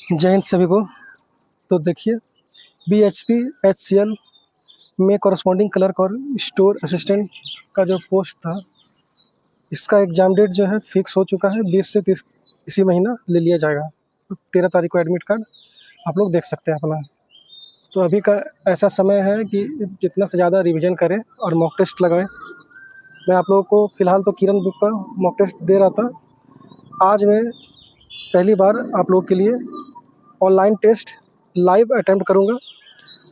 जय हिंद सभी को। तो देखिए, BHP HCL में कॉरस्पॉन्डिंग क्लर्क और स्टोर असिस्टेंट का जो पोस्ट था, इसका एग्ज़ाम डेट जो है फिक्स हो चुका है। 20 से 30 इसी महीना ले लिया जाएगा। तो 13 तारीख को एडमिट कार्ड आप लोग देख सकते हैं अपना। तो अभी का ऐसा समय है कि जितना से ज़्यादा रिवीजन करें और मॉक टेस्ट लगाएं। मैं आप लोगों को फ़िलहाल तो किरण बुक का मॉक टेस्ट दे रहा था। आज मैं पहली बार आप लोगों के लिए ऑनलाइन टेस्ट लाइव अटेम्प्ट करूँगा।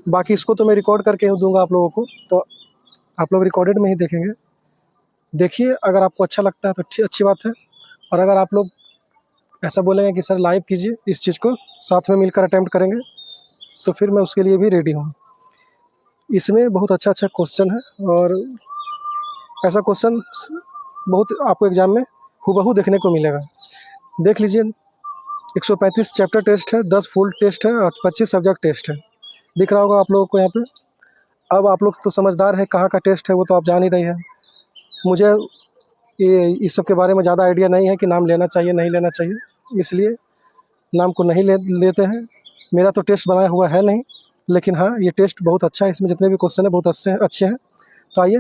बाकी इसको तो मैं रिकॉर्ड करके दूंगा आप लोगों को, तो आप लोग रिकॉर्डेड में ही देखेंगे। देखिए, अगर आपको अच्छा लगता है तो अच्छी बात है, और अगर आप लोग ऐसा बोलेंगे कि सर लाइव कीजिए, इस चीज़ को साथ में मिलकर अटेम्प्ट करेंगे, तो फिर मैं उसके लिए भी रेडी हूँ। इसमें बहुत अच्छा क्वेश्चन है, और ऐसा क्वेश्चन बहुत आपको एग्ज़ाम में हूबहू देखने को मिलेगा। देख लीजिए, 135 चैप्टर टेस्ट है, 10 फुल टेस्ट है और 25 सब्जेक्ट टेस्ट है। दिख रहा होगा आप लोगों को यहाँ पे। अब आप लोग तो समझदार है, कहाँ का टेस्ट है वो तो आप जान ही रही है। मुझे ये इस सब के बारे में ज़्यादा आइडिया नहीं है कि नाम लेना चाहिए नहीं लेना चाहिए, इसलिए नाम को नहीं लेते हैं। मेरा तो टेस्ट बनाया हुआ है नहीं, लेकिन हाँ, ये टेस्ट बहुत अच्छा है। इसमें जितने भी क्वेश्चन हैं बहुत अच्छे हैं। तो आइए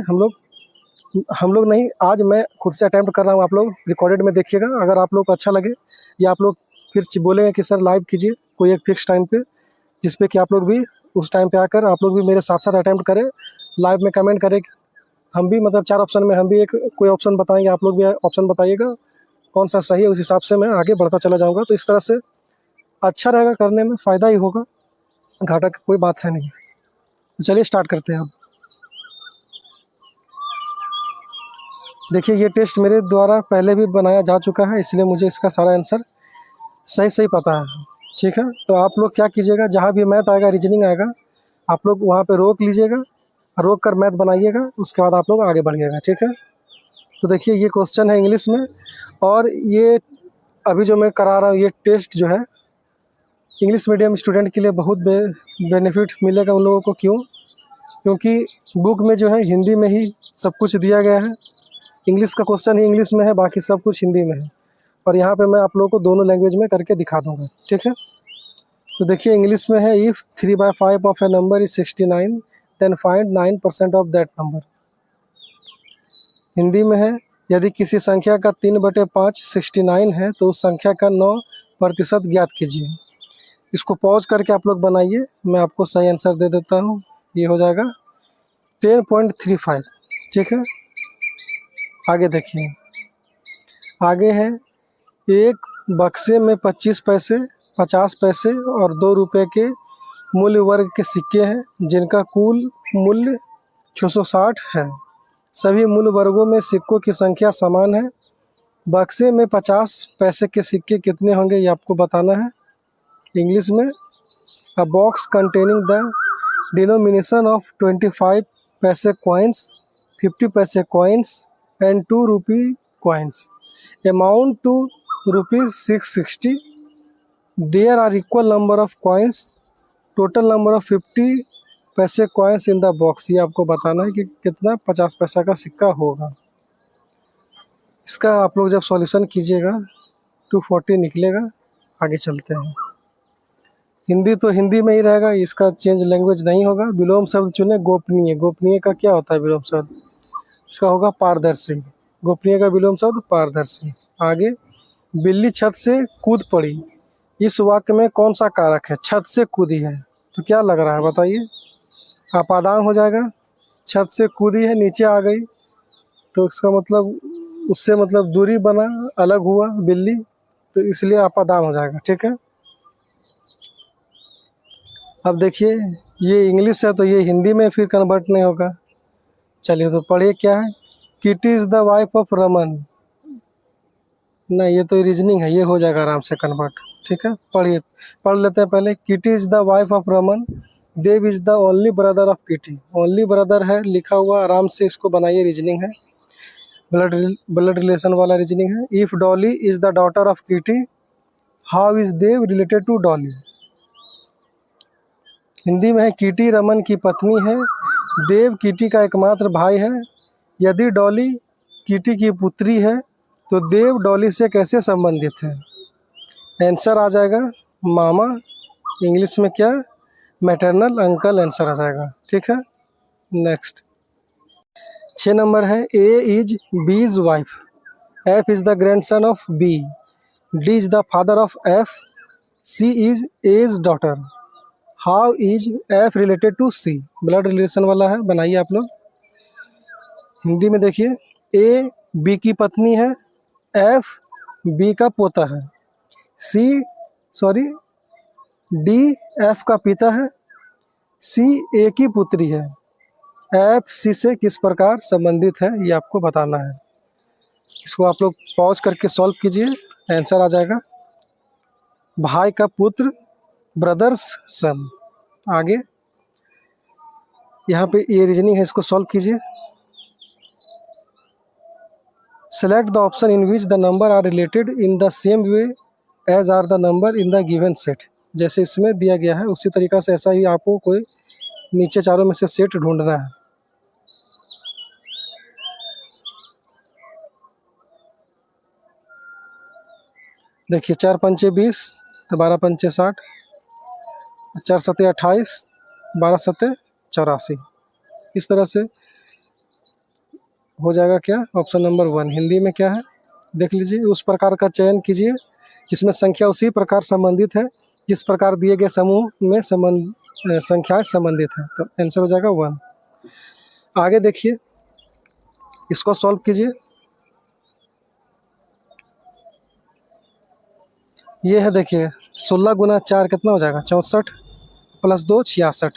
हम लोग नहीं, आज मैं खुद से अटैम्प्ट कर रहा हूँ। आप लोग रिकॉर्डेड में देखिएगा। अगर आप लोग को अच्छा लगे या आप लोग फिर बोलेंगे कि सर लाइव कीजिए कोई एक फिक्स टाइम पे, जिस पे कि आप लोग भी उस टाइम पे आकर आप लोग भी मेरे साथ साथ अटैम्प्ट करें, लाइव में कमेंट करें। हम भी मतलब 4 ऑप्शन में हम भी एक कोई ऑप्शन बताएंगे, आप लोग भी ऑप्शन बताइएगा कौन सा सही है, उस हिसाब से मैं आगे बढ़ता चला जाऊँगा। तो इस तरह से अच्छा रहेगा, करने में फ़ायदा ही होगा, घाटा की कोई बात है नहीं। तो चलिए स्टार्ट करते हैं अब। देखिए, ये टेस्ट मेरे द्वारा पहले भी बनाया जा चुका है, इसलिए मुझे इसका सारा आंसर सही पता है। ठीक है, तो आप लोग क्या कीजिएगा, जहाँ भी मैथ आएगा, रीजनिंग आएगा, आप लोग वहाँ पे रोक लीजिएगा, रोक कर मैथ बनाइएगा, उसके बाद आप लोग आगे बढ़िएगा। ठीक है, तो देखिए ये क्वेश्चन है इंग्लिश में, और ये अभी जो मैं करा रहा हूँ ये टेस्ट जो है इंग्लिश मीडियम स्टूडेंट के लिए बहुत बेनिफिट मिलेगा उन लोगों को। क्योंकि बुक में जो है हिंदी में ही सब कुछ दिया गया है। इंग्लिश का क्वेश्चन ही इंग्लिश में है, बाकी सब कुछ हिंदी में है, और यहाँ पे मैं आप लोगों को दोनों लैंग्वेज में करके दिखा दूँगा। ठीक है, तो देखिए इंग्लिश में है, if 3/5 of a number is 69 then find 9% of that number. Hindi में है, यदि किसी संख्या का 3/5 69 है तो उस संख्या का 9% ज्ञात कीजिए। इसको पॉज करके आप लोग बनाइए, मैं आपको सही आंसर दे देता हूँ। ये हो जाएगा 10.35। ठीक है, आगे देखिए, आगे है, एक बक्से में 25 पैसे, 50 पैसे और 2 रुपये के मूल्य वर्ग के सिक्के हैं, जिनका कुल मूल्य 660 है। सभी मूल्य वर्गों में सिक्कों की संख्या समान है। बक्से में 50 पैसे के सिक्के कितने होंगे, ये आपको बताना है। इंग्लिश में, a box containing the denomination of 25 paise coins, 50 paise coins and 2 rupee coins, amount to ₹660। There are equal number of coins, total number of 50 paise coins in the box. ये आपको बताना है कि कितना 50 पैसा का सिक्का होगा। इसका आप लोग जब सॉल्यूशन कीजिएगा 240 निकलेगा। आगे चलते हैं। हिंदी तो हिंदी में ही रहेगा, इसका चेंज लैंग्वेज नहीं होगा। विलोम शब्द चुने, गोपनीय। गोपनीय का क्या होता है विलोम शब्द, इसका होगा पारदर्शी। गोपनीय का विलोम शब्द पारदर्शी। आगे, बिल्ली छत से कूद पड़ी, इस वाक्य में कौन सा कारक है। छत से कूदी है, तो क्या लग रहा है बताइए। अपादान हो जाएगा। छत से कूदी है, नीचे आ गई, तो इसका मतलब उससे मतलब दूरी बना, अलग हुआ बिल्ली, तो इसलिए अपादान हो जाएगा। ठीक है, अब देखिए ये इंग्लिश है तो ये हिंदी में फिर कन्वर्ट नहीं होगा। चलिए तो पढ़िए क्या है। Kitty is the wife of Raman. नहीं, ये तो रीजनिंग है, ये हो जाएगा आराम से कन्वर्ट। ठीक है, पढ़िए, पढ़ लेते हैं पहले। Kitty is the wife of Raman, Dev is the only brother of Kitty. Only brother है लिखा हुआ, आराम से इसको बनाइए, रीजनिंग है, ब्लड रिलेशन वाला रीजनिंग है। If Dolly is the daughter of Kitty, how is Dev related to Dolly. Hindi में है, किटी रमन की पत्नी है, देव किटी का एकमात्र भाई है। यदि डॉली किटी की पुत्री है तो देव डॉली से कैसे संबंधित है। आंसर आ जाएगा मामा, इंग्लिश में क्या, मैटरनल अंकल आंसर आ जाएगा, ठीक है। नेक्स्ट 6 नंबर है, A is B is wife, F is the grandson of B, D is the father of F, C is A's daughter, how is F related to C. Blood relation वाला है, बनाइए आप लोग। हिंदी में देखिए, A B की पत्नी है, एफ बी का पोता है, सी सॉरी डी एफ का पिता है, सी ए की पुत्री है, एफ सी से किस प्रकार संबंधित है ये आपको बताना है। इसको आप लोग पॉज करके सॉल्व कीजिए, आंसर आ जाएगा। भाई का पुत्र, ब्रदर्स सन। आगे यहाँ पे ये रीजनिंग है, इसको सॉल्व कीजिए। Select the option in which the number are related in the same way as are the number in the given set. जैसे इसमें दिया गया है उसी तरीका से ऐसा ही आपको कोई नीचे चारों में से सेट ढूंढना है। देखिए 4 पंचे 20, 12 पंचे 60, 4 सते 28, 12 सते 84। इस तरह से हो जाएगा क्या, ऑप्शन नंबर 1। हिंदी में क्या है देख लीजिए, उस प्रकार का चयन कीजिए जिसमें संख्या उसी प्रकार संबंधित है जिस प्रकार दिए गए समूह में संख्याएं संबंधित है, तो आंसर हो जाएगा 1। आगे देखिए, इसको सॉल्व कीजिए। ये है देखिए, 16 गुना 4 कितना हो जाएगा, 64, प्लस 2 66,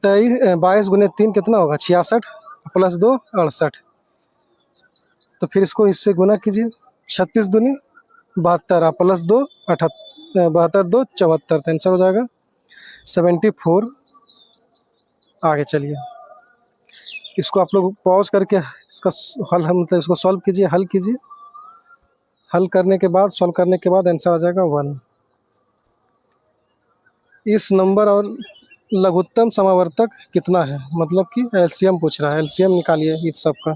22 गुने 3 कितना होगा, 66, प्लस 2 68। तो फिर इसको इससे गुना कीजिए, 36 दूनी 72, प्लस 2 78, 72 2 74, तो आंसर हो जाएगा 74। आगे चलिए, इसको आप लोग पॉज करके इसका हल मतलब इसको सॉल्व कीजिए, हल कीजिए। हल करने के बाद, सॉल्व करने के बाद आंसर आ जाएगा 1। इस नंबर और लघुत्तम समावर्तक कितना है, मतलब कि एलसीएम पूछ रहा है। एलसीएम निकालिए इस सब का,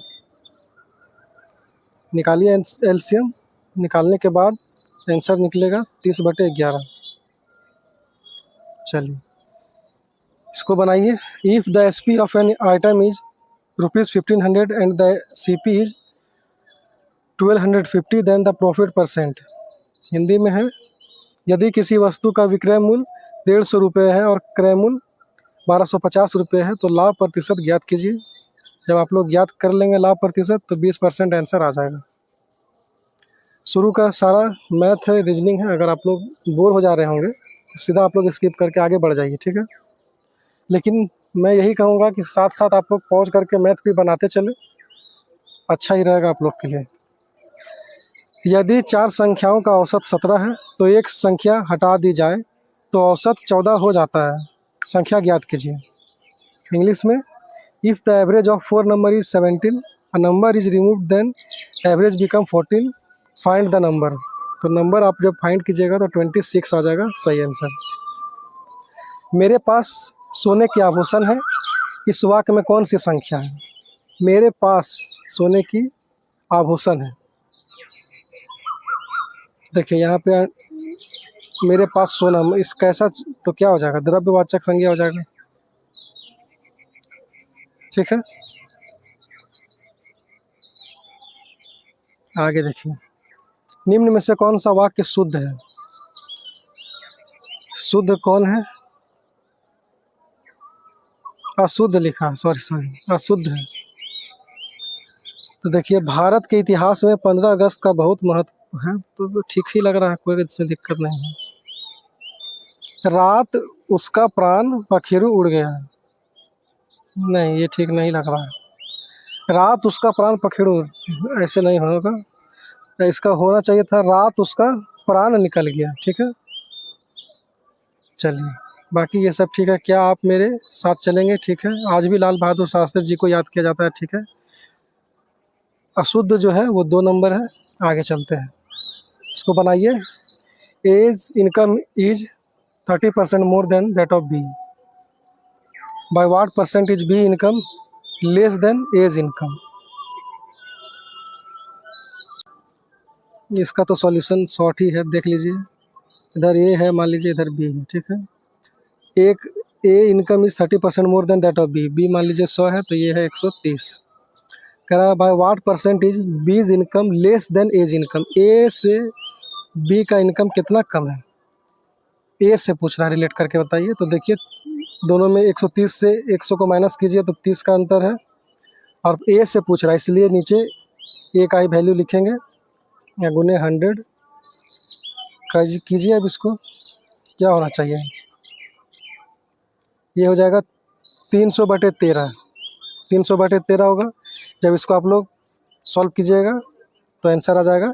निकालिए एलसीएम। निकालने के बाद आंसर निकलेगा 30/11। चलिए इसको बनाइए। If the SP of an item is ₹1500 and the CP is 1250 then the profit percent. Hindi में है, यदि किसी वस्तु का विक्रय मूल्य 150 रुपये है और क्रय मूल्य 1250 रुपये है तो लाभ प्रतिशत ज्ञात कीजिए। जब आप लोग ज्ञात कर लेंगे लाभ प्रतिशत तो 20% आंसर आ जाएगा। शुरू का सारा मैथ है, रीजनिंग है। अगर आप लोग बोर हो जा रहे होंगे तो सीधा आप लोग स्किप करके आगे बढ़ जाइए, ठीक है। लेकिन मैं यही कहूँगा कि साथ साथ आप लोग पॉज करके मैथ भी बनाते चले, अच्छा ही रहेगा आप लोग के लिए। यदि 4 संख्याओं का औसत 17 है तो एक संख्या हटा दी जाए तो औसत 14 हो जाता है, संख्या ज्ञात कीजिए। इंग्लिश में, if the average of 4 number is 17, a number is removed then average become 14, find the number. तो नंबर आप जब फाइंड कीजिएगा तो 26 आ जाएगा सही आंसर। मेरे पास सोने के आभूषण है, इस वाक्य में कौन सी संख्या है। मेरे पास सोने की आभूषण है, देखिए यहाँ पे मेरे पास सोना, इस कैसा, तो क्या हो जाएगा, द्रव्यवाचक संज्ञा हो जाएगा, ठीक है। आगे देखिए, निम्न में से कौन सा वाक्य शुद्ध है। शुद्ध कौन है, अशुद्ध लिखा, सॉरी अशुद्ध है। तो देखिए, भारत के इतिहास में 15 अगस्त का बहुत महत्व है, तो ठीक ही लग रहा है, कोई इसमें दिक्कत नहीं है। रात उसका प्राण पखेरु उड़ गया, नहीं ये ठीक नहीं लग रहा है। रात उसका प्राण पखेरु, ऐसे नहीं होगा, इसका होना चाहिए था रात उसका प्राण निकल गया, ठीक है। चलिए बाकी ये सब ठीक है। क्या आप मेरे साथ चलेंगे, ठीक है। आज भी लाल बहादुर शास्त्री जी को याद किया जाता है, ठीक है। अशुद्ध जो है वो 2 नंबर है। आगे चलते हैं, इसको बनाइए। A's income is 30% more than that of B, by what percent is B income less than A's income. इसका तो सॉल्यूशन शॉर्ट ही है, देख लीजिए। इधर ए है, मान लीजिए इधर बी है, ठीक है। एक A income is 30% more than that of B. B मान लीजिए 100 है, तो ये है 130। कह रहा है by what percentage B's income less than A's income. A से बी का इनकम कितना कम है, ए से पूछ रहा है, रिलेट करके बताइए। तो देखिए दोनों में 130 से 100 को माइनस कीजिए तो 30 का अंतर है, और ए से पूछ रहा है इसलिए नीचे ए का ही वैल्यू लिखेंगे या गुने 100 कीजिए। अब इसको क्या होना चाहिए, ये हो जाएगा 300/13। 300/13 होगा। जब इसको आप लोग सॉल्व कीजिएगा तो आंसर आ जाएगा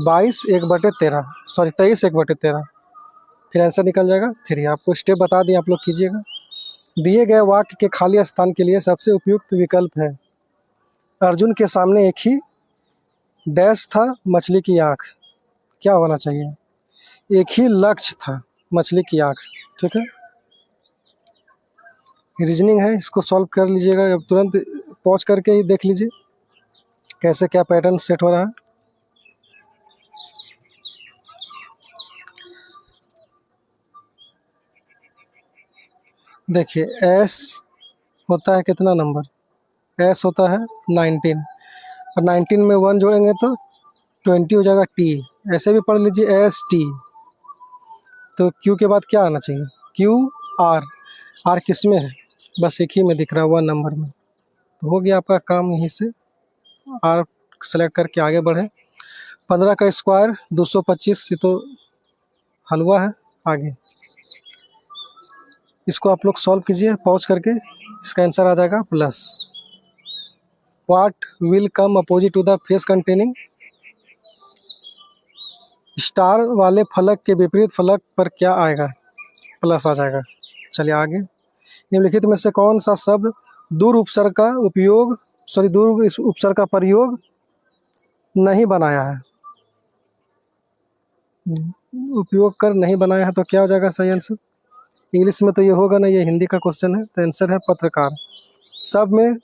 22/1/13, सॉरी 23/1/13, फिर आंसर निकल जाएगा 3। आपको स्टेप बता दिए, आप लोग कीजिएगा। दिए गए वाक्य के खाली स्थान के लिए सबसे उपयुक्त विकल्प है। अर्जुन के सामने एक ही डैश था, मछली की आँख। क्या होना चाहिए, एक ही लक्ष्य था, मछली की आँख, ठीक है। रीजनिंग है, इसको सॉल्व कर लीजिएगा। अब तुरंत पॉज करके ही देख लीजिए कैसे क्या पैटर्न सेट हो रहा है। देखिए एस होता है कितना नंबर, एस होता है 19, और 19 में 1 जोड़ेंगे तो 20 हो जाएगा टी। ऐसे भी पढ़ लीजिए एस टी। तो क्यू के बाद क्या आना चाहिए, क्यू आर। आर किस में है, बस एक ही में दिख रहा है 1 नंबर में। तो हो गया आपका काम, यहीं से आर सेलेक्ट करके आगे बढ़े। 15 का स्क्वायर 225, ये तो हलवा है। आगे इसको आप लोग सॉल्व कीजिए पॉज करके, इसका आंसर आ जाएगा plus. What will come opposite to the face containing, star वाले फलक के विपरीत फलक पर क्या आएगा, प्लस आ जाएगा। चलिए आगे। निम्नलिखित में से कौन सा शब्द दूर उपसर्ग का उपयोग, सॉरी दूर उपसर्ग का प्रयोग नहीं बनाया है, उपयोग कर नहीं बनाया है, तो क्या हो जाएगा सही आंसर। इंग्लिश में तो ये होगा ना, ये हिंदी का क्वेश्चन है, तो आंसर है पत्रकार। सब में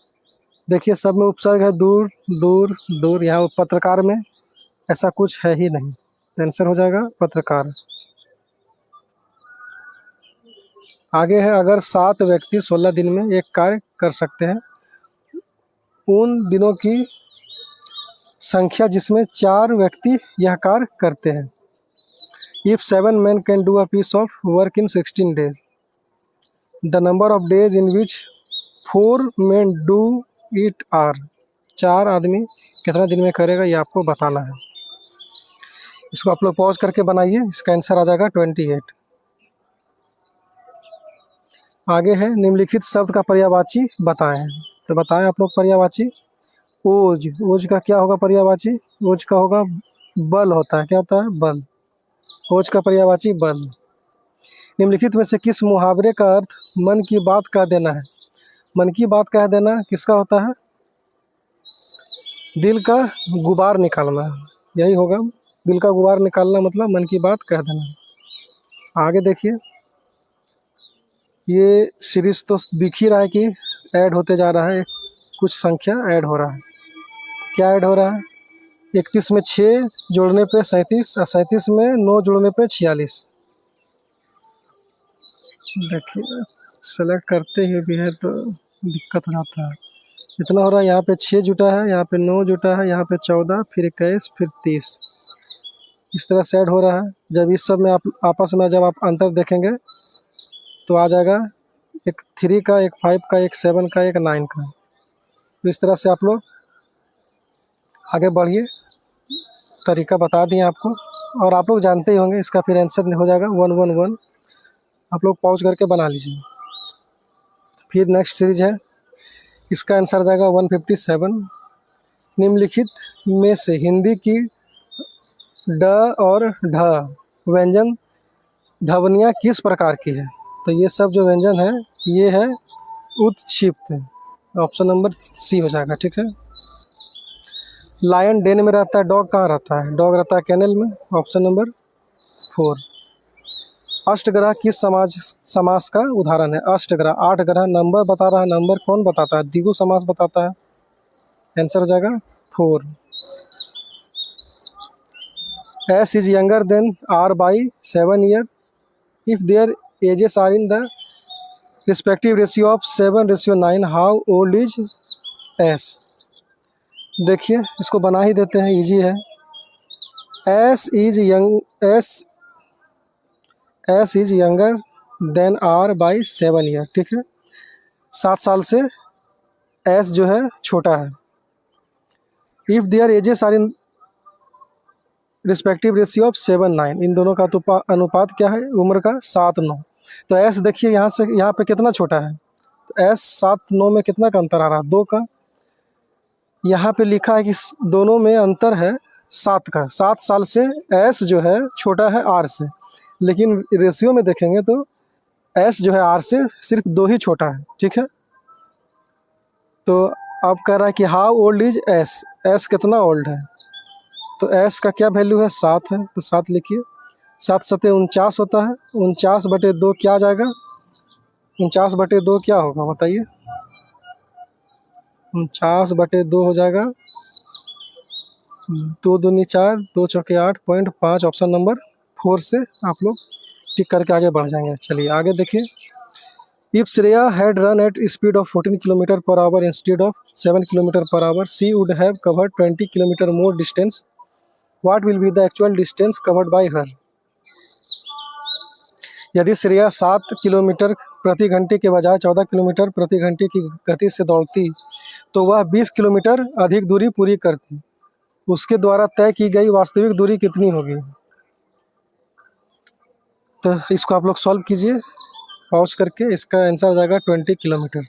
देखिए, सब में उपसर्ग है दूर दूर दूर, यहाँ पत्रकार में ऐसा कुछ है ही नहीं, तो आंसर हो जाएगा पत्रकार। आगे है, अगर 7 व्यक्ति 16 दिन में एक कार्य कर सकते हैं, उन दिनों की संख्या जिसमें 4 व्यक्ति यह कार्य करते हैं। If 7 men can do a piece of work in 16 days, the number of days in which 4 men do it are। 4 आदमी कितना दिन में करेगा, ये आपको बताना है। इसको आप लोग पॉज करके बनाइए, इसका आंसर आ जाएगा 28। आगे है, निम्नलिखित शब्द का पर्यायवाची बताएं। तो बताएं आप लोग पर्यायवाची। ओज, ओज का क्या होगा पर्यायवाची, ओज का होगा बल होता है, क्या होता है, बल। ओज का पर्यायवाची बल। निम्नलिखित में से किस मुहावरे का अर्थ मन की बात कह देना है। मन की बात कह देना किसका होता है, दिल का गुबार निकालना, यही होगा। दिल का गुबार निकालना मतलब मन की बात कह देना। आगे देखिए, ये सीरीज तो दिख ही रहा है कि ऐड होते जा रहा है, कुछ संख्या ऐड हो रहा है। क्या ऐड हो रहा है, 31 में 6 जोड़ने पे 37, और 37 में 9 जोड़ने पे 46। देखिए सेलेक्ट करते हुए भी है तो दिक्कत हो जाता है। इतना हो रहा है, यहाँ पे 6 जुटा है, यहाँ पे 9 जुटा है, यहाँ पे 14, फिर 21, फिर 30, इस तरह से ऐड हो रहा है। जब इस सब में आप आपस में जब आप अंतर देखेंगे तो आ जाएगा, एक 3 का, एक 5 का, एक 7 का, एक 9 का। तो इस तरह से आप लोग आगे बढ़िए, तरीका बता दिए आपको, और आप लोग जानते ही होंगे इसका फिर आंसर हो जाएगा 111। आप लोग पॉज करके बना लीजिए। फिर नेक्स्ट सीरीज है, इसका आंसर आ जाएगा 157। निम्नलिखित में से हिंदी की ड और ढ व्यंजन ध्वनियाँ किस प्रकार की है। तो ये सब जो व्यंजन है ये है उत्क्षिप्त। ऑप्शन नंबर सी हो जाएगा, ठीक है। लायन डेन में रहता है, डॉग कहाँ रहता है, डॉग रहता है कैनल में। Option number 4। अष्टग्रह किस समास का उदाहरण है। अष्टग्रह 8 ग्रह, नंबर बता रहा है, नंबर कौन बताता है, द्विगु समास बताता है। आंसर हो जाएगा 4। S is younger than R by 7 years if their ages are in the respective ratio of 7:9, how old is S? देखिए इसको बना ही देते हैं, इजी है। S is younger than R by 7 year, ठीक है, 7 साल से S जो है छोटा है। If their ages are in respective ratio of 7:9, इन दोनों का तो अनुपात क्या है उम्र का, 7:9। तो S देखिए यहाँ से यहाँ पे कितना छोटा है, तो S 7:9 में कितना का अंतर आ रहा है, 2 का। यहाँ पे लिखा है कि दोनों में अंतर है 7 का, 7 साल से S जो है छोटा है R से, लेकिन रेशियो में देखेंगे तो S जो है R से सिर्फ 2 ही छोटा है, ठीक है। तो अब कह रहा है कि how old is S, S कितना ओल्ड है, तो S का क्या वैल्यू है, 7 है, तो 7 लिखिए। 7 सते 49 होता है, 49/2 क्या आ जाएगा, 49/2 क्या होगा बताइए, 49/2 हो जाएगा 2 दूनी 4, 2 चौके 8.5, ऑप्शन नंबर 4 से आप लोग टिक करके आगे बढ़ जाएंगे। चलिए आगे देखिए। If Shreya had run at speed of 14 kilometre per hour instead of 7 kilometre per hour, she would have covered 20 kilometre more distance, what will be the actual distance covered by हर। यदि श्रेया 7 किलोमीटर प्रति घंटे के बजाय 14 किलोमीटर प्रति घंटे की गति से दौड़ती तो वह 20 किलोमीटर अधिक दूरी पूरी करती, उसके द्वारा तय की गई वास्तविक दूरी कितनी होगी। तो इसको आप लोग सॉल्व कीजिए पॉज करके, इसका आंसर आ जाएगा 20 किलोमीटर।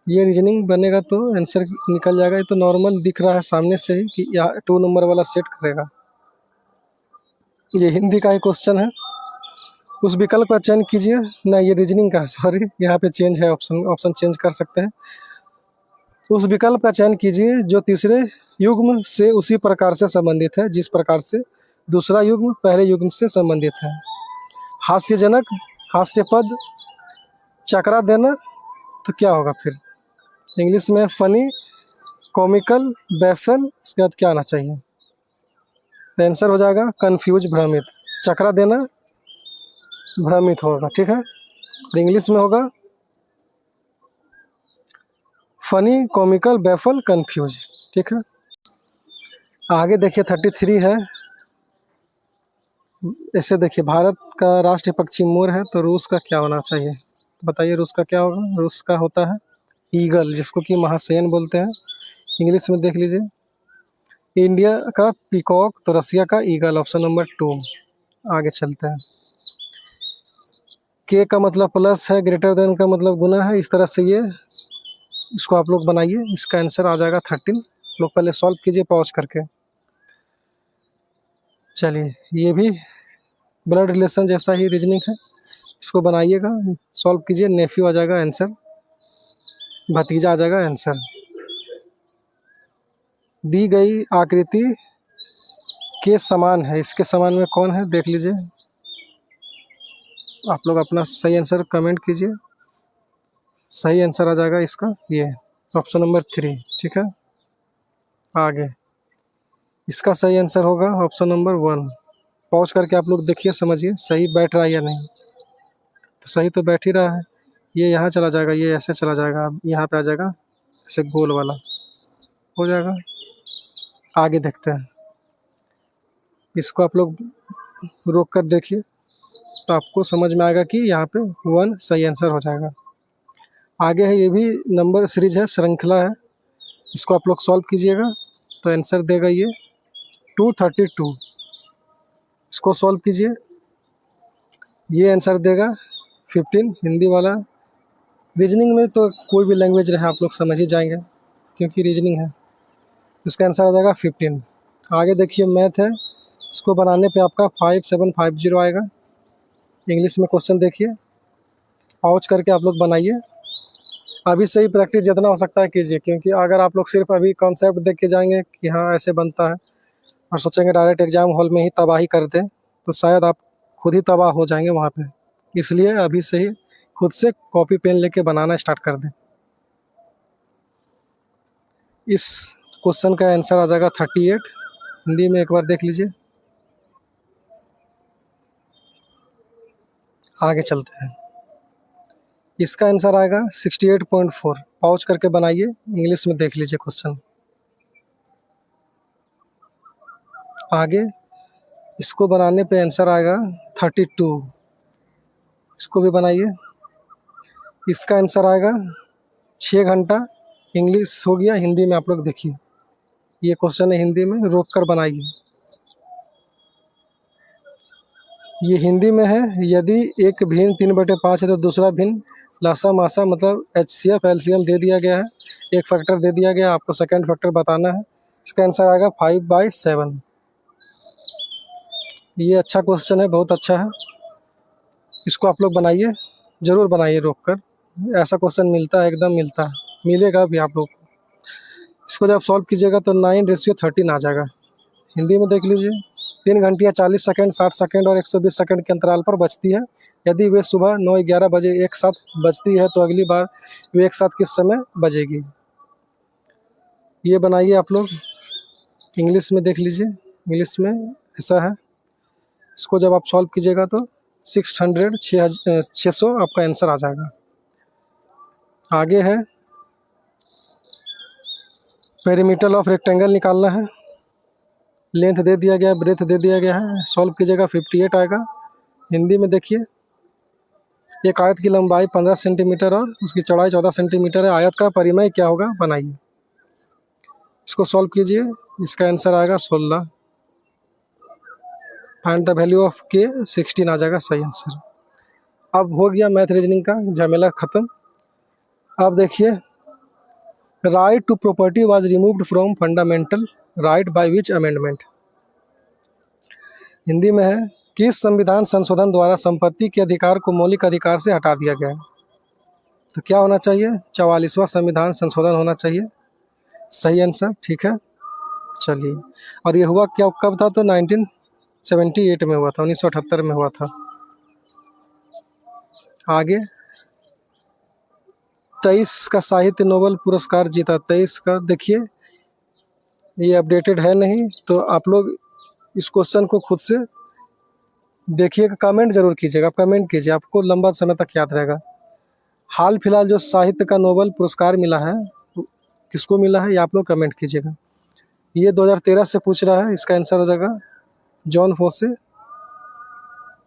ये रीजनिंग बनेगा तो आंसर निकल जाएगा। ये तो नॉर्मल दिख रहा है सामने से ही कि यहाँ 2 नंबर वाला सेट करेगा। ये हिंदी का ही क्वेश्चन है, उस विकल्प का चयन कीजिए। ना ये रीजनिंग का है, सॉरी, यहाँ पे चेंज है, ऑप्शन चेंज कर सकते हैं। उस विकल्प का चयन कीजिए जो तीसरे युग्म से उसी प्रकार से संबंधित है जिस प्रकार से दूसरा युग्म पहले युग्म से संबंधित है। हास्यजनक, हास्यपद, चकरा देना, तो क्या होगा फिर, इंग्लिश में फनी, कॉमिकल, बैफल, उसके बाद क्या आना चाहिए, आंसर हो जाएगा कंफ्यूज, भ्रमित। चकरा देना भ्रमित होगा, ठीक है, और इंग्लिश में होगा फनी, कॉमिकल, बैफल, कंफ्यूज, ठीक है। आगे देखिए 33 है। ऐसे देखिए, भारत का राष्ट्रीय पक्षी मोर है, तो रूस का क्या होना चाहिए, बताइए रूस का क्या होगा। रूस का होता है ईगल, जिसको कि महासेन बोलते हैं, इंग्लिश में देख लीजिए। इंडिया का पीकॉक, तो रसिया का ईगल, ऑप्शन नंबर 2। आगे चलते हैं। के का मतलब प्लस है, ग्रेटर देन का मतलब गुना है, इस तरह से ये इसको आप लोग बनाइए। इसका आंसर आ जाएगा 13। लोग पहले सॉल्व कीजिए पॉज करके। चलिए ये भी ब्लड रिलेशन जैसा ही रीजनिंग है, इसको बनाइएगा, सॉल्व कीजिए, नेफ्यू आ जाएगा आंसर, भतीजा आ जाएगा आंसर। दी गई आकृति के समान है, इसके समान में कौन है देख लीजिए। आप लोग अपना सही आंसर कमेंट कीजिए। सही आंसर आ जाएगा इसका ये ऑप्शन नंबर 3, ठीक है। आगे इसका सही आंसर होगा ऑप्शन नंबर 1। पॉज करके आप लोग देखिए, समझिए सही बैठ रहा है या नहीं। तो सही तो बैठ ही रहा है। ये यहाँ चला जाएगा, ये ऐसे चला जाएगा, अब यहाँ पे आ जाएगा ऐसे गोल वाला हो जाएगा। आगे देखते हैं, इसको आप लोग रोक कर देखिए तो आपको समझ में आएगा कि यहाँ पे 1 सही आंसर हो जाएगा। आगे है, ये भी नंबर सीरीज है, श्रृंखला है, इसको आप लोग सॉल्व कीजिएगा तो आंसर देगा ये 232। इसको सॉल्व कीजिए, ये आंसर देगा 15, हिंदी वाला। रीजनिंग में तो कोई भी लैंग्वेज रहे आप लोग समझ ही जाएंगे क्योंकि रीजनिंग है। इसका आंसर आ जाएगा 15। आगे देखिए मैथ है, इसको बनाने पे आपका 5750 आएगा। इंग्लिश में क्वेश्चन देखिए, पॉज करके आप लोग बनाइए। अभी से ही प्रैक्टिस जितना हो सकता है कीजिए, क्योंकि अगर आप लोग सिर्फ अभी कॉन्सेप्ट देख के जाएंगे कि हाँ ऐसे बनता है और सोचेंगे डायरेक्ट एग्जाम हॉल में ही तबाही कर दें, तो शायद आप खुद ही तबाह हो जाएंगे वहाँ पे। इसलिए अभी से ही खुद से कॉपी पेन लेके बनाना स्टार्ट कर दें। इस क्वेश्चन का आंसर आ जाएगा 38, हिंदी में एक बार देख लीजिए। आगे चलते हैं। इसका आंसर आएगा 68.4। पॉज करके बनाइए, इंग्लिश में देख लीजिए क्वेश्चन। आगे इसको बनाने पे आंसर आएगा 32। इसको भी बनाइए। इसका आंसर आएगा 6 घंटा। इंग्लिश हो गया, हिंदी में आप लोग देखिए। ये क्वेश्चन है हिंदी में, रोक कर बनाइए। ये हिंदी में है। यदि एक भिन्न 3/5 है तो दूसरा भिन्न लासा मासा मतलब HCF LCM दे दिया गया है। एक फैक्टर दे दिया गया, आपको सेकंड फैक्टर बताना है। इसका आंसर आएगा 5/7। ये अच्छा क्वेश्चन है, बहुत अच्छा है। इसको आप लोग बनाइए, ज़रूर बनाइए रोक कर। ऐसा क्वेश्चन मिलता है, एकदम मिलता है, मिलेगा भी आप लोग को। इसको जब सॉल्व कीजिएगा तो 9:13 आ जाएगा। हिंदी में देख लीजिए। 3 घंटियाँ 40 सेकंड, 60 सेकंड और 120 सेकंड के अंतराल पर बजती है। यदि वे सुबह 9-11 बजे एक साथ बजती है तो अगली बार वे एक साथ किस समय बजेगी। ये बनाइए आप लोग, इंग्लिश में देख लीजिए। इंग्लिश में ऐसा है। इसको जब आप सॉल्व कीजिएगा तो 600 आपका आंसर आ जाएगा। आगे है पेरीमीटर ऑफ रेक्टेंगल निकालना है। लेंथ दे दिया गया है, ब्रेथ दे दिया गया है। सॉल्व कीजिएगा 58 आएगा। हिंदी में देखिए। एक आयत की लंबाई 15 सेंटीमीटर और उसकी चौड़ाई 14 सेंटीमीटर है। आयत का परिमय क्या होगा, बनाइए। इसको सॉल्व कीजिए। इसका आंसर आएगा 16। फाइंड द वैल्यू ऑफ के 16 आ जाएगा सही आंसर। अब हो गया मैथ रीजनिंग का झमेला खत्म। अब देखिए, right to property was removed from fundamental right by which amendment. Hindi में है, किस संविधान संशोधन द्वारा संपत्ति के अधिकार को मौलिक अधिकार से हटा दिया गया है। तो क्या होना चाहिए, 44वां संविधान संशोधन होना चाहिए। सही आंसर, ठीक है। चलिए, और ये हुआ क्या, कब था, तो 1978 में हुआ था, 1978 में हुआ था। आगे 23 का साहित्य नोबेल पुरस्कार जीता। 23 का देखिए, ये अपडेटेड है नहीं, तो आप लोग इस क्वेश्चन को खुद से देखिएगा, कमेंट जरूर कीजिएगा। आप कमेंट कीजिए, आपको लंबा समय तक याद रहेगा। हाल फिलहाल जो साहित्य का नोबेल पुरस्कार मिला है, किसको मिला है, ये आप लोग कमेंट कीजिएगा। ये 2013 से पूछ रहा है। इसका आंसर हो जाएगा जॉन फोसे।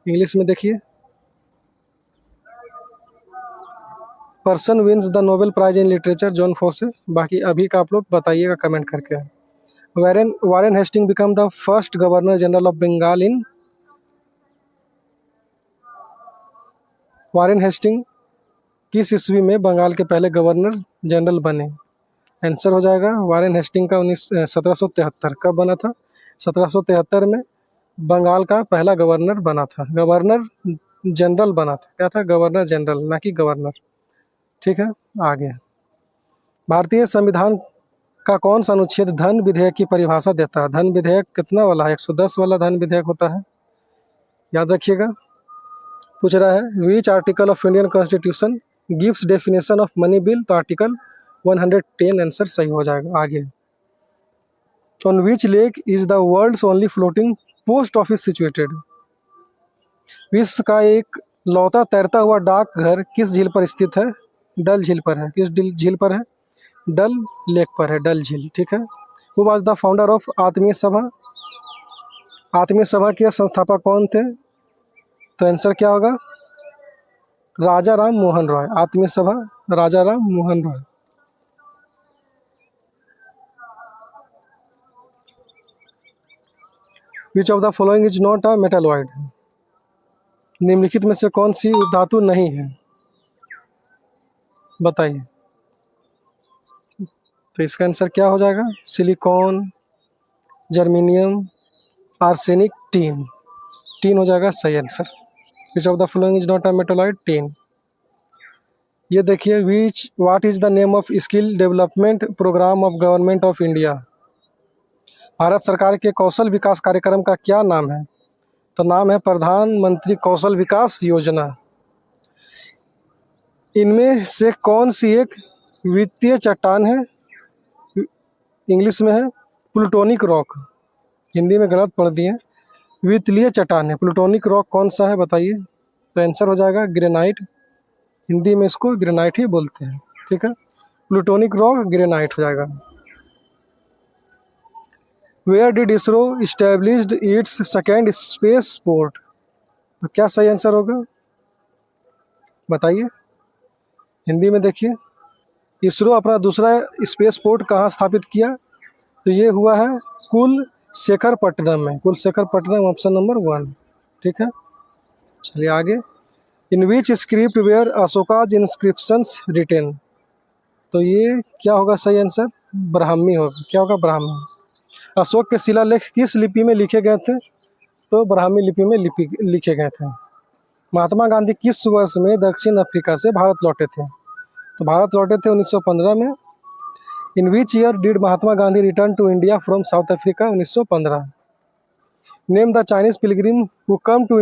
इंग्लिश में देखिए, person wins the Nobel prize in literature, John Fosse. बाकी अभी का आप लोग बताइएगा कमेंट करके। Warren Hasting become the first governor general of Bengal in. Warren Hasting किस ईस्वी में बंगाल के पहले गवर्नर जनरल बने। आंसर हो जाएगा वारेन हेस्टिंग का 1773। कब बना था, 1773 में बंगाल का पहला गवर्नर बना था। गवर्नर जनरल बना था, क्या था, गवर्नर जनरल, ना कि गवर्नर। ठीक है। आगे, भारतीय संविधान का कौन सा अनुच्छेद धन विधेयक की परिभाषा देता है। धन विधेयक कितना वाला है, 110 वाला धन विधेयक होता है, याद रखिएगा। पूछ रहा है which article of Indian constitution gives definition of money bill, तो आर्टिकल 110 आंसर सही हो जाएगा। आगे, on which lake is the world's only floating post office situated. विश्व का एक लौता तैरता हुआ डाकघर किस झील पर स्थित है। डल झील पर है। किस झील पर है, डल लेक पर है, डल झील। ठीक है। Who was the founder of आत्मीय सभा। आत्मीय सभा के संस्थापक कौन थे, तो आंसर क्या होगा, राजा Ram Mohan Roy. Atmiya Sabha Raja Ram Mohan Roy. Which of the following is not a metalloid. निम्नलिखित में से कौन सी धातु नहीं है, बताइए। तो इसका आंसर क्या हो जाएगा, silicon, germanium, arsenic, tin. Tin हो जाएगा सही answer. Which of the following is not a metalloid, tin. ये देखिए, what is the name of skill development programme of government of India. Bharat सरकार के कौशल विकास कार्यक्रम का क्या नाम है, तो नाम है प्रधानमंत्री कौशल विकास योजना। इनमें से कौन सी एक वित्तीय चट्टान है, इंग्लिश में है प्लूटोनिक रॉक। हिंदी में गलत पढ़ दिए। वितलीय चट्टान है, प्लूटोनिक रॉक कौन सा है बताइए? तो आंसर हो जाएगा ग्रेनाइट। हिंदी में इसको ग्रेनाइट ही बोलते हैं, ठीक है। प्लूटोनिक रॉक ग्रेनाइट हो जाएगा। Where did ISRO established its second space port? तो क्या सही आंसर होगा बताइए? हिंदी में देखिए, इसरो अपना दूसरा स्पेस पोर्ट कहाँ स्थापित किया? तो ये हुआ है कुलशेखरपट्टनम में। कुलशेखरपट्टनम ऑप्शन नंबर 1, ठीक है। चलिए आगे। In which script were Ashoka's inscriptions written? तो ये क्या होगा सही आंसर? ब्राह्मी होगा। क्या होगा? ब्राह्मी। अशोक के शिलालेख किस लिपि में लिखे गए थे? तो ब्राह्मी लिपि में लिखे गए थे। महात्मा गांधी किस वर्ष में दक्षिण अफ्रीका से भारत लौटे थे? तो भारत लौटे थे 1915 में। In which year did Mahatma Gandhi return to India from South Africa? 1915। Name the Chinese pilgrim who came to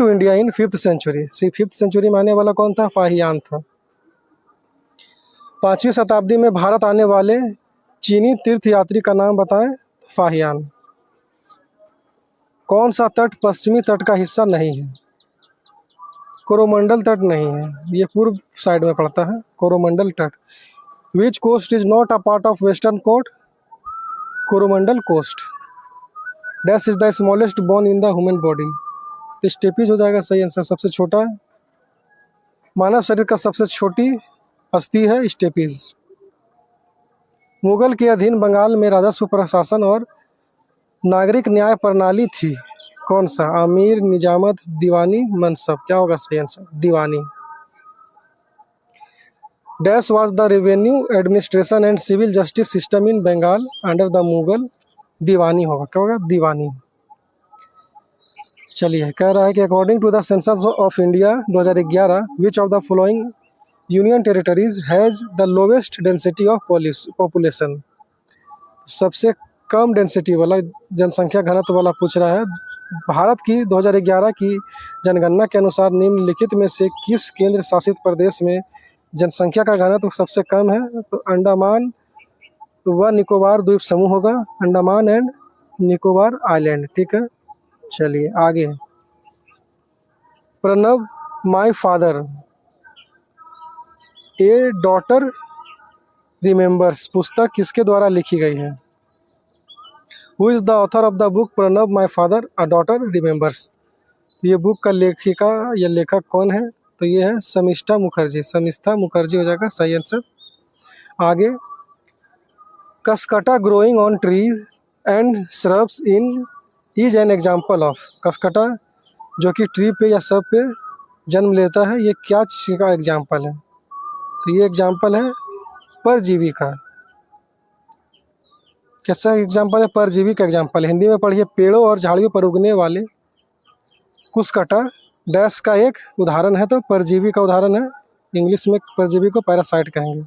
India in 5th century. 5th century में आने वाला कौन था? फाहियान था। 5वीं शताब्दी में भारत आने वाले चीनी तीर्थयात्री का नाम बताएं? फाहियान। कौन सा तट पश्चिमी तट का हिस्सा नहीं है? कोरोमंडल तट नहीं है, ये पूर्व साइड में पड़ता है कोरोमंडल तट। Which coast is not a part of western coast? Coromandel coast. Dash is the smallest bone in the human body? तो स्टेपीज हो जाएगा सही आंसर, सबसे छोटा है। मानव शरीर का सबसे छोटी अस्थि है स्टेपीज। मुगल के अधीन बंगाल में राजस्व प्रशासन और नागरिक न्याय प्रणाली थी कौन सा? आमिर, निजामत, दीवानी, मनसब? क्या होगा सही answer? Diwani. Dash was the revenue administration and civil justice system in Bengal under the Mughal? Diwani होगा। क्या होगा? दीवानी। चलिए, कह रहा है कि according to the census of India 2011 which of the following union territories has the lowest density of population? सबसे कम डेंसिटी वाला, जनसंख्या घनत्व वाला पूछ रहा है। भारत की 2011 की जनगणना के अनुसार निम्नलिखित में से किस केंद्र शासित प्रदेश में जनसंख्या का घनत्व सबसे कम है? तो अंडमान व निकोबार द्वीप समूह होगा, अंडमान एंड निकोबार आइलैंड, ठीक है। चलिए आगे। Pranab my father A daughter remembers पुस्तक किसके द्वारा लिखी गई है? Who is the author of the book Pranab my father a daughter remembers? ये बुक का लेखिका या लेखक कौन है? तो ये है शमिष्ठा मुखर्जी। शमिष्ठा मुखर्जी हो जाएगा सही आंसर। आगे। Cuscuta growing on trees and shrubs in is an example of? Cuscuta जो कि ट्री पे या सब पे जन्म लेता है, ये क्या चीज़ का एग्जाम्पल है? तो ये एग्जाम्पल है परजीवी का। कैसा एग्जाम्पल है? परजीवी का एग्जाम्पल। हिंदी में पढ़िए, पेड़ों और झाड़ियों पर उगने वाले कुसकटा डैश का एक उदाहरण है, तो परजीवी का उदाहरण है। इंग्लिश में परजीवी को पैरासाइट कहेंगे।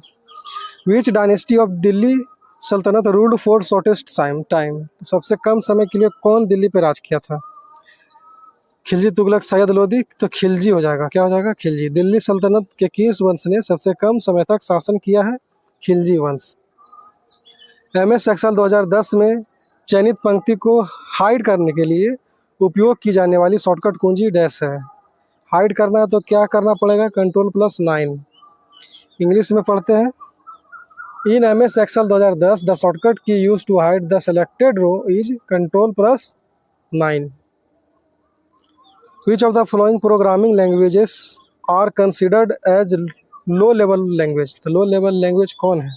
विच डायनेस्टी ऑफ दिल्ली सल्तनत रूल्ड फॉर शॉर्टेस्ट टाइम? सबसे कम समय के लिए कौन दिल्ली पे राज किया था? खिलजी, तुगलक, सैयद लोदी? तो खिलजी हो जाएगा। क्या हो जाएगा? खिलजी। दिल्ली सल्तनत के किस वंश ने सबसे कम समय तक शासन किया है? खिलजी वंश। MS एक्सेल 2010 में चयनित पंक्ति को हाइड करने के लिए उपयोग की जाने वाली शॉर्टकट कुंजी डैश है? हाइड करना है तो क्या करना पड़ेगा? Ctrl+9। इंग्लिश में पढ़ते हैं। In MS Excel 2010 the shortcut key use to hide the selected row is Ctrl+9। Which of the following programming languages are considered as low level language? तो लो लेवल लैंग्वेज कौन है?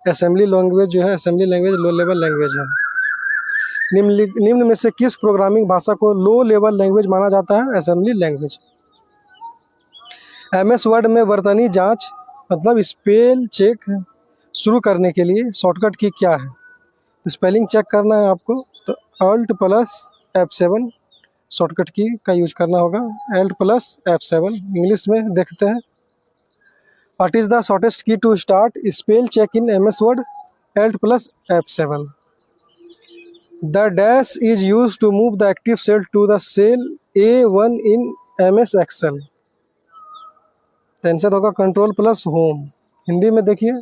Assembly language जो है, assembly language लो level language है। निम्न में से किस प्रोग्रामिंग भाषा को लो लेवल लैंग्वेज माना जाता है? Assembly language. MS वर्ड में वर्तनी जांच मतलब स्पेल चेक शुरू करने के लिए शॉर्टकट की क्या है? स्पेलिंग चेक करना है आपको तो Alt+F7 शॉर्टकट की का यूज करना होगा। Alt+F7। इंग्लिश में देखते हैं। What is the shortest key to start spell check in MS Word? Alt+F7। The dash is use to move the active cell to the cell A1 in MS Excel? Answer होगा Ctrl+Home। Hindi में देखिए,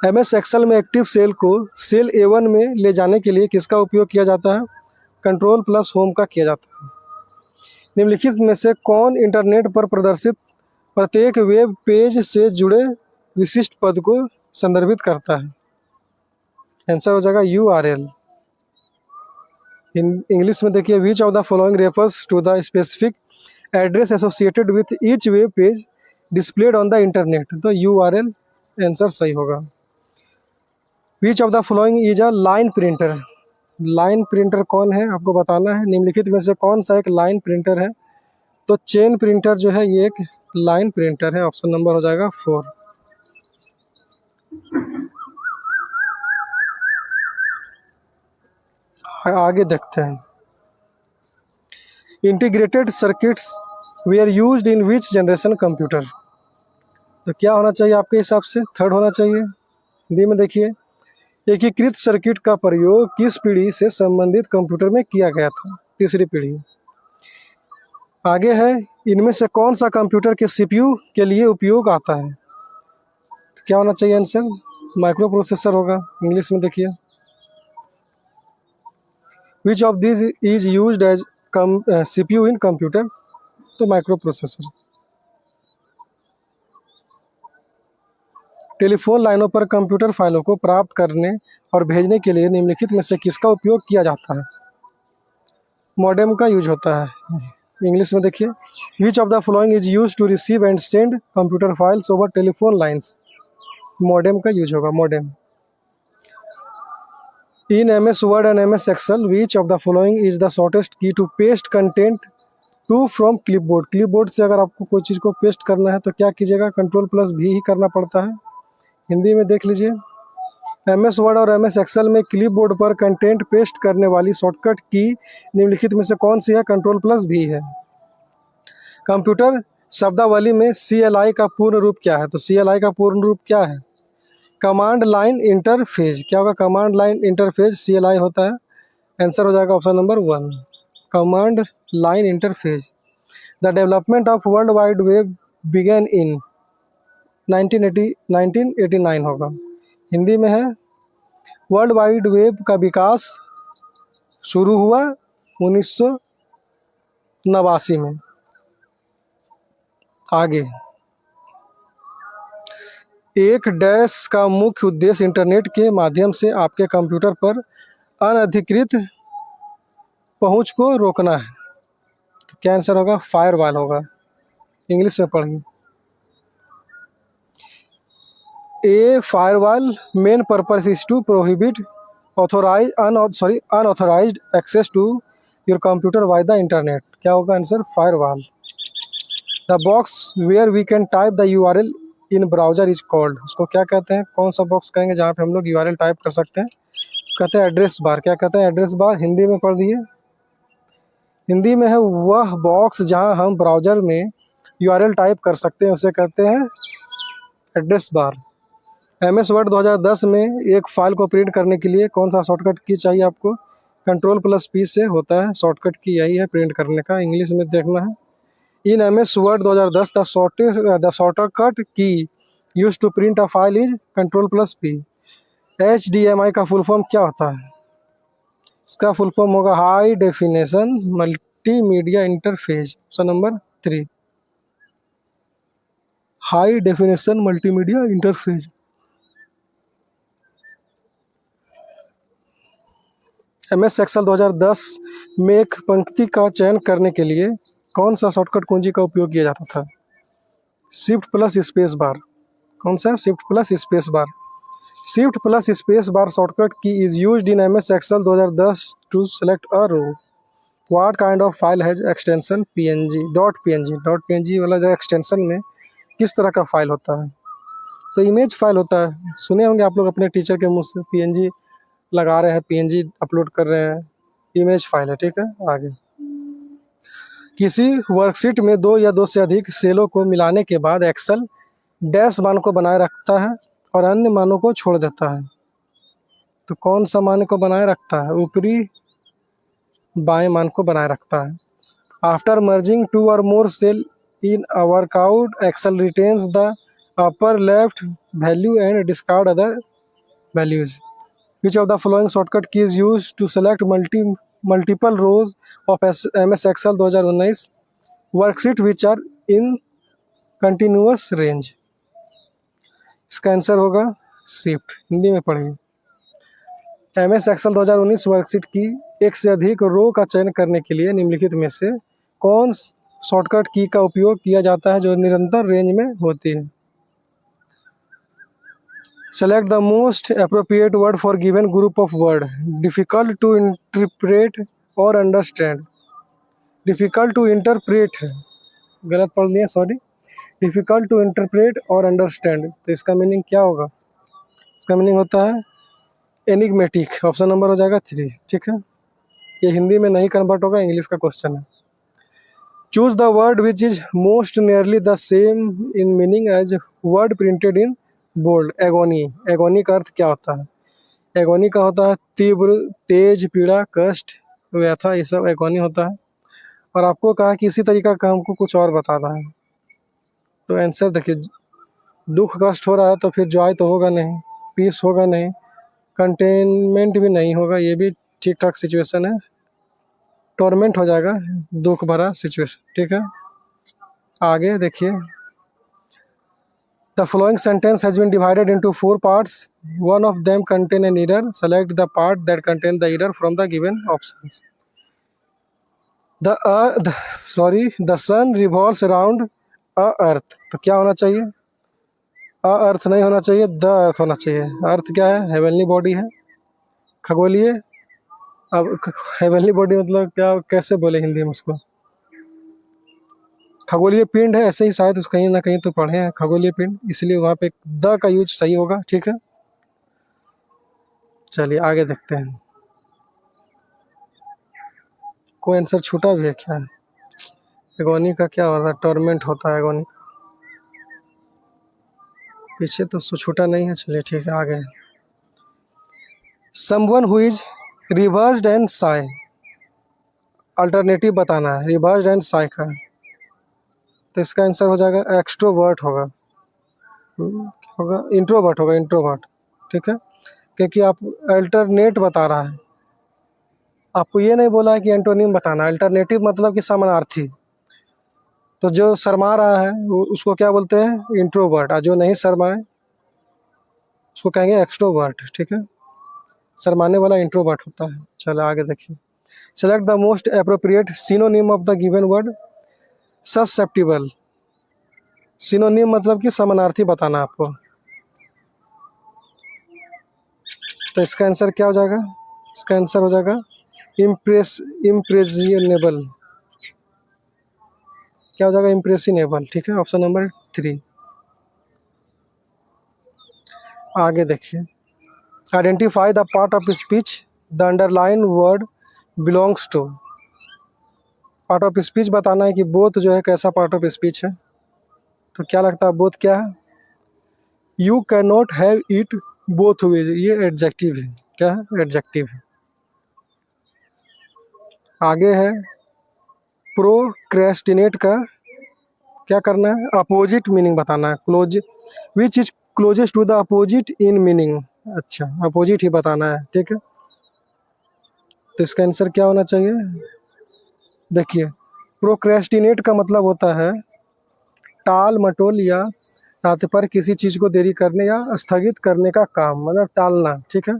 M S Excel में active cell को cell A1 में ले जाने के लिए किसका उपयोग किया जाता है? कंट्रोल प्लस होम का किया जाता है। निम्नलिखित में से कौन इंटरनेट पर प्रदर्शित प्रत्येक वेब पेज से जुड़े विशिष्ट पद को संदर्भित करता है? आंसर हो जाएगा URL। इंग्लिश में देखिए, which of the following refers to the specific address associated with each web page displayed on the internet. तो URL आंसर सही होगा। Which of the following is a line printer. Line printer कौन है आपको बताना है। निम्नलिखित में से कौन सा एक लाइन प्रिंटर है? तो चेन प्रिंटर जो है ये एक लाइन प्रिंटर है। ऑप्शन नंबर हो जाएगा 4। आगे देखते हैं। Integrated circuits were used in which generation computer. तो क्या होना चाहिए आपके हिसाब से? थर्ड होना चाहिए। हिंदी में देखिए, एकीकृत सर्किट का प्रयोग किस पीढ़ी से संबंधित कंप्यूटर में किया गया था? तीसरी पीढ़ी। आगे है, इनमें से कौन सा कंप्यूटर के CPU के लिए उपयोग आता है? तो क्या होना चाहिए आंसर? माइक्रो प्रोसेसर होगा। इंग्लिश में देखिए, which of this is used as CPU in computer. तो माइक्रो प्रोसेसर। टेलीफोन लाइनों पर कंप्यूटर फाइलों को प्राप्त करने और भेजने के लिए निम्नलिखित में से किसका उपयोग किया जाता है? मॉडेम का यूज होता है। इंग्लिश में देखिए, which of the following is use to receive and send computer files over telephone lines. Modem का यूज होगा, modem. In MS word and MS Excel which of the following is the shortest key to paste content to from clipboard. Clipboard से अगर आपको कोई चीज़ को paste करना है तो क्या कीजिएगा? कंट्रोल+V ही करना पड़ता है। हिंदी में देख लीजिए, MS वर्ड और MS एक्सेल में क्लिपबोर्ड पर कंटेंट पेस्ट करने वाली शॉर्टकट की निम्नलिखित में से कौन सी है? कंट्रोल+V है। कंप्यूटर शब्दावली में CLI का पूर्ण रूप क्या है? तो CLI का पूर्ण रूप क्या है? Command line interphase. क्या होगा? कमांड लाइन इंटरफेज CLI होता है। आंसर हो जाएगा option number 1, command line interface. The development of world wide web began in 1989 होगा। हिंदी में है, वर्ल्ड वाइड वेब का विकास शुरू हुआ 1989 में। आगे, एक डैश का मुख्य उद्देश्य इंटरनेट के माध्यम से आपके कंप्यूटर पर अनधिकृत पहुंच को रोकना है। तो क्या आंसर होगा? फायरवॉल होगा। इंग्लिश में पढ़िए, a firewall main purpose is to prohibit unauthorised access to your computer by the internet. क्या होगा answer? Firewall. The box where we can type the URL in browser is called. उसको क्या कहते हैं? कौन सा बॉक्स कहेंगे जहाँ पे हम लोग URL टाइप कर सकते हैं? कहते हैं एड्रेस बार। क्या कहते हैं? Address bar. हिंदी में पढ़ दिए। हिंदी में है, वह बॉक्स जहाँ हम ब्राउजर में URL टाइप कर सकते हैं उसे कहते हैं एड्रेस बार। MS वर्ड 2010 में एक फाइल को प्रिंट करने के लिए कौन सा शॉर्टकट की चाहिए आपको? कंट्रोल+P से होता है। शॉर्टकट की यही है प्रिंट करने का। इंग्लिश में देखना है, in MS word 2010 the shortcut key use to print a file is control P. HDMI का फुल फॉर्म क्या होता है? इसका फुल फॉर्म होगा high definition multimedia interface. Option number 3, high definition multimedia interface. MS Excel 2010 में एक पंक्ति का चयन करने के लिए कौन सा शॉर्टकट कुंजी का उपयोग किया जाता था? Shift+स्पेस बार। कौन सा? Shift space bar. Shift space bar shortcut key is used in MS Excel 2010 to select a row. What kind of file has extension PNG dot PNG वाला जो एक्सटेंशन में किस तरह का फाइल होता है? तो इमेज फाइल होता है। सुने होंगे आप लोग अपने टीचर के मुँह से, PNG लगा रहे हैं, PNG अपलोड कर रहे हैं। इमेज फाइल है, ठीक है। आगे, किसी वर्कशीट में 2 या 2 से अधिक सेलों को मिलाने के बाद एक्सेल डैश मान को बनाए रखता है और अन्य मानों को छोड़ देता है। तो कौन सा मान को बनाए रखता है? ऊपरी बाएं मान को बनाए रखता है। आफ्टर मर्जिंग 2 और more cell in workout Excel retains the upper left value and discard other values. Which of the following shortcut key is use to select multiple rows of MS Excel 2019 worksheet which are in continuous range. इसका answer होगा shift, Hindi में पढ़िए। MS Excel 2019 worksheet की एक से अधिक रो का चयन करने के लिए निम्नलिखित में से कौन शॉर्टकट की का उपयोग किया जाता है जो निरंतर रेंज में होती है। Select the most appropriate word for given group of word. Difficult to interpret और अंडरस्टैंड। डिफिकल्ट टू इंटरप्रेट, गलत पढ़ लिया, सॉरी। डिफिकल्ट टू इंटरप्रेट और अंडरस्टैंड, तो इसका मीनिंग क्या होगा? इसका मीनिंग होता है एनिग्मेटिक। ऑप्शन नंबर हो जाएगा 3, ठीक है। ये हिंदी में नहीं कन्वर्ट होगा, इंग्लिश का क्वेश्चन है। Choose the word which is most nearly the same in meaning as word printed in bold. Agony, agony का अर्थ क्या होता है? एगोनी का होता है तीव्र, तेज, पीड़ा, कष्ट, व्यथा, ये सब एगोनी होता है। और आपको कहा कि इसी तरीका का हमको कुछ और बताना है, तो आंसर देखिए, दुख कष्ट हो रहा है तो फिर जॉय तो होगा नहीं, पीस होगा नहीं, कंटेनमेंट भी नहीं होगा, ये भी ठीक ठाक सिचुएशन है। टॉर्मेंट हो जाएगा, दुख भरा सिचुएशन, ठीक है। आगे देखिए, the following sentence has been divided into 4 parts, one of them contain an error, select the part that contain the error from the given options. The sun revolves around a earth, तो क्या होना चाहिए? अ अर्थ नहीं होना चाहिए, the earth होना चाहिए। अर्थ क्या है? हेवनली बॉडी है, खगोलीय। अब हेवनली बॉडी मतलब क्या, कैसे बोले हिंदी में उसको? खगोलीय पिंड है, ऐसे ही शायद कहीं ना कहीं तो पढ़े हैं खगोलीय पिंड, इसलिए वहाँ पे द का यूज सही होगा, ठीक है। चलिए आगे देखते हैं, कोई आंसर छूटा भी है क्या? एगोनी का क्या होता है? टॉर्मेंट होता है एगोनी का, पीछे तो छूटा नहीं है। चलिए ठीक है, आगे। Someone who is reserved and Sai, alternative बताना है रिवर्स्ड एंड साई का, तो इसका आंसर हो जाएगा एक्सट्रोवर्ट होगा, इंट्रोवर्ट होगा, इंट्रोवर्ट, ठीक है। क्योंकि आप अल्टरनेट बता रहा है, आपको ये नहीं बोला है कि एंटोनिम बताना। अल्टरनेटिव मतलब कि समानार्थी, तो जो शर्मा रहा है उसको क्या बोलते हैं? इंट्रोवर्ट। और जो नहीं शर्माए उसको कहेंगे एक्सट्रोवर्ट, ठीक है। शर्माने वाला इंट्रोवर्ट होता है। चलो आगे देखिए, select the most appropriate synonym of the given word. Susceptible, synonym मतलब कि समानार्थी बताना आपको, तो इसका आंसर क्या हो जाएगा? इसका आंसर हो जाएगा इम्प्रेसिनेबल। क्या हो जाएगा? इम्प्रेसिनेबल, ठीक है, ऑप्शन नंबर 3। आगे देखिए, identify the part of speech the underline word belongs to. Part of speech बताना है कि बोथ जो है कैसा पार्ट ऑफ स्पीच है, तो क्या लगता है बोथ क्या है? You can not have it both ways, ये एडजेक्टिव है। क्या है? एडजेक्टिव है। आगे है, प्रोक्रेस्टिनेट का क्या करना है? अपोजिट मीनिंग बताना है। Close, which is closest to the opposite in meaning. अच्छा, अपोजिट ही बताना है, ठीक है। तो इसका आंसर क्या होना चाहिए? देखिए, प्रोक्रेस्टिनेट का मतलब होता है टाल मटोल या तात्पर्य किसी चीज़ को देरी करने या स्थगित करने का काम, मतलब टालना, ठीक है।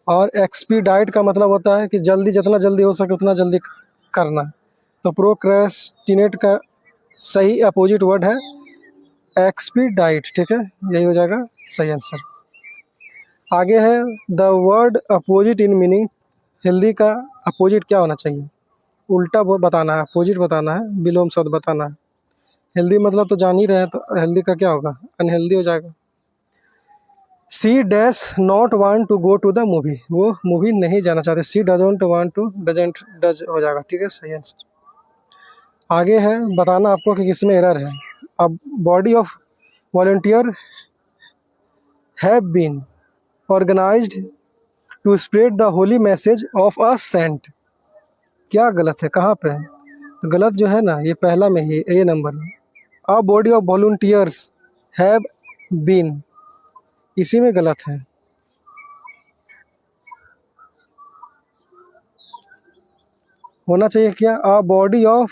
और एक्सपीडाइट का मतलब होता है कि जल्दी, जितना जल्दी हो सके उतना जल्दी करना। तो प्रोक्रेस्टिनेट का सही अपोजिट वर्ड है एक्सपीडाइट, ठीक है, यही हो जाएगा सही आंसर। आगे है, the word opposite in meaning. Healthy का अपोजिट क्या होना चाहिए? उल्टा वो बताना है, अपोजिट बताना है, विलोम शब्द बताना है। हेल्दी मतलब तो जान ही रहे हैं, तो हेल्दी का क्या होगा? अनहेल्दी हो जाएगा। She dash not want to go to the movie, वो मूवी नहीं जाना चाहते। She doesn't want to, doesn't does हो जाएगा, ठीक है, सही आंसर। आगे है, बताना आपको कि किसमें एरर है। अब body of volunteer have been organised to spread the holy message of a saint. क्या गलत है? कहाँ पे है? तो गलत जो है ना, ये पहला में ही, ए नंबर में। A body of volunteers have been, इसी में गलत है। होना चाहिए क्या, a body of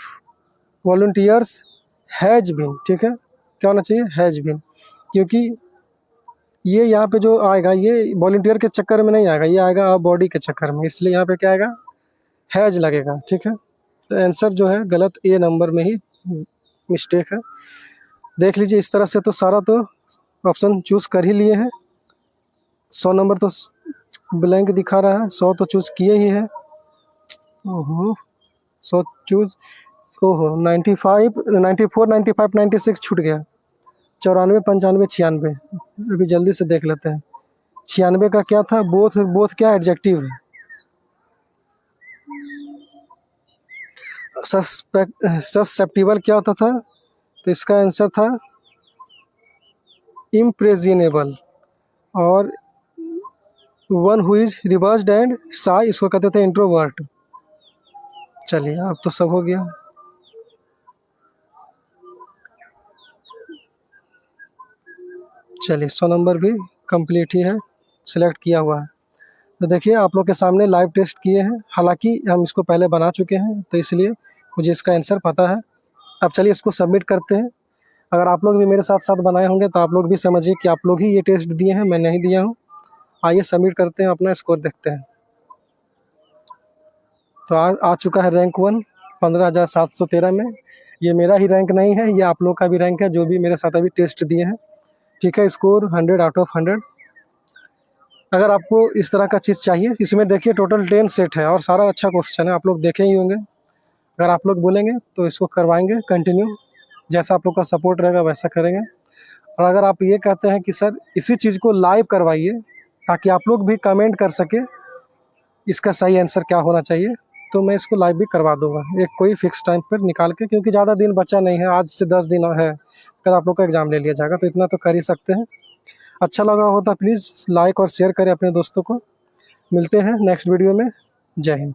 volunteers has been, ठीक है, क्या होना चाहिए, हैज बीन, क्योंकि ये यहाँ पे जो आएगा ये वॉलंटियर के चक्कर में नहीं आएगा, ये आएगा अ बॉडी के चक्कर में, इसलिए यहाँ पे क्या आएगा, हैज लगेगा, ठीक है। तो आंसर जो है गलत ए नंबर में ही मिस्टेक है। देख लीजिए इस तरह से तो सारा तो ऑप्शन चूज कर ही लिए हैं। 100 नंबर तो ब्लैंक दिखा रहा है, 100 तो चूज किए ही है। ओहो 100 चूज, ओहो 95, 94, 95, 96 छूट गया। 94, 95, 96, अभी जल्दी से देख लेते हैं। 96 का क्या था, बोथ, बोथ क्या एडजेक्टिव है। सस्पेक्टिबल क्या होता था, तो इसका आंसर था इम्प्रेजिनेबल, और one who is reserved and shy, इसको कहते थे इंट्रोवर्ट। चलिए अब तो सब हो गया। चलिए 100 नंबर भी कंप्लीट ही है, सिलेक्ट किया हुआ है। तो देखिए आप लोग के सामने लाइव टेस्ट किए हैं, हालांकि हम इसको पहले बना चुके हैं तो इसलिए मुझे इसका आंसर पता है। अब चलिए इसको सबमिट करते हैं। अगर आप लोग भी मेरे साथ साथ बनाए होंगे तो आप लोग भी समझिए कि आप लोग ही ये टेस्ट दिए हैं, मैं नहीं दिया हूँ। आइए सबमिट करते हैं, अपना स्कोर देखते हैं। तो आ चुका है रैंक 1 15,713 में। ये मेरा ही रैंक नहीं है, ये आप लोग का भी रैंक है जो भी मेरे साथ अभी टेस्ट दिए हैं, ठीक है। Score 100 out of 100। अगर आपको इस तरह का चीज़ चाहिए, इसमें देखिए टोटल 10 सेट है और सारा अच्छा क्वेश्चन है, आप लोग देखे ही होंगे। अगर आप लोग बोलेंगे तो इसको करवाएंगे कंटिन्यू, जैसा आप लोग का सपोर्ट रहेगा वैसा करेंगे। और अगर आप ये कहते हैं कि सर इसी चीज़ को लाइव करवाइए ताकि आप लोग भी कमेंट कर सके इसका सही आंसर क्या होना चाहिए, तो मैं इसको लाइव भी करवा दूंगा, एक कोई फिक्स टाइम पर निकाल के, क्योंकि ज़्यादा दिन बचा नहीं है, आज से 10 दिन है, कल आप लोग का एग्ज़ाम ले लिया जाएगा, तो इतना तो कर ही सकते हैं। अच्छा लगा हो तो प्लीज़ लाइक और शेयर करें अपने दोस्तों को। मिलते हैं नेक्स्ट वीडियो में। जय हिंद।